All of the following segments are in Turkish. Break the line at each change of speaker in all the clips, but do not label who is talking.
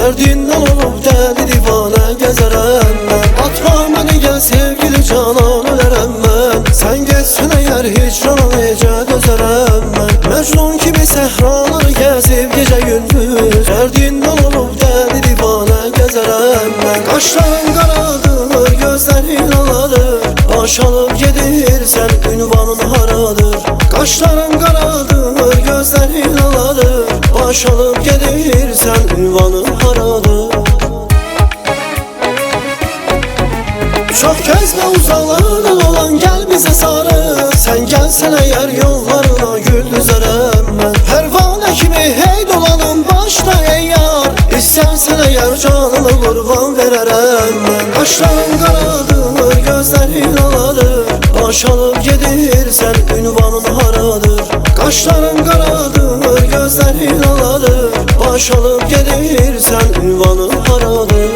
Derdinden olup deli divane gezerem ben. Atma beni gel sevgili canan, ölerem ben. Sen geçsen eğer hicrana nece dözerem ben. Mecnun gibi sehraları gezip gece gündüz, derdinden olup deli divane gezerem ben. Kaşların karadır, gözlerin aladır, baş alıp gedirsen ünvanın haradır. Kaşların karadır, gözlerin aladır, baş alıp gedirsen ünvanın haradır. Çok gezme uzaklardan olan gel bize sarı. Sen gelsen eğer yollarına gül düzerem ben. Pervane kimi hey dolanım başta ey yar, İstersen eğer canımı kurban vererem ben. Kaşların karadır, gözlerin aladır, baş alıp gedirsen ünvanın haradır. Kaşların karadır, gözlerin aladır, baş alıp gedirsen ünvanın haradır.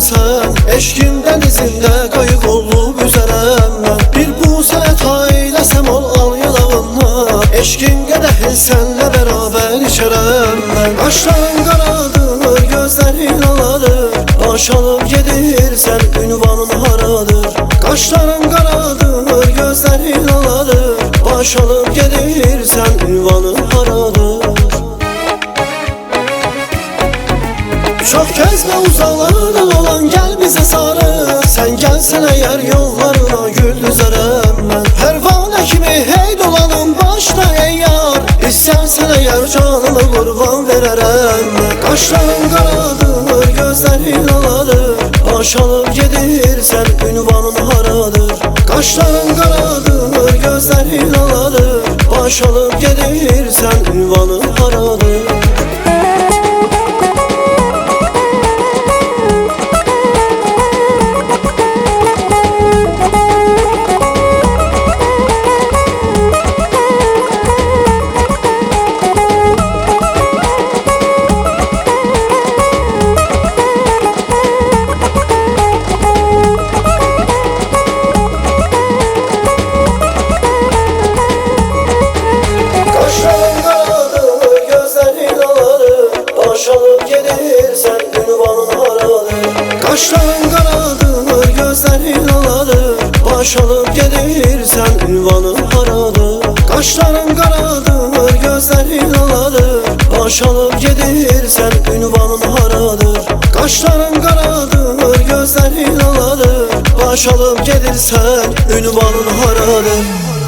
Sen eşkin denizinde kayık olup üzerem ben. Bir buset ailesem ol al yalağına, eşkin gedehin senle beraber içerem ben. Kaşların karadır, gözlerin aladır, baş alıp gedirsen ünvanın haradır. Kaşların karadır, gözlerin aladır, baş alıp gedirsen ünvanın haradır. Çok gezme uzaklardan olan gel bize sarı. Sen gelsen eğer yollarına gül düzerem ben. Pervane kimi hey dolanım başta ey yar, İstersen eğer canımı kurban vererem ben. Kaşların karadır, gözlerin aladır, baş alıp gedirsen ünvanın haradır. Kaşların karadır, gözlerin aladır, baş alıp gedirsen ünvanın haradır. Kaşların karadır, gözlerin aladır, baş alıp gedirsen ünvanın haradır. Kaşların karadır, gözlerin aladır, baş alıp gedirsen ünvanın haradır. Kaşların karadır, gözlerin aladır, baş alıp gedirsen ünvanın haradır.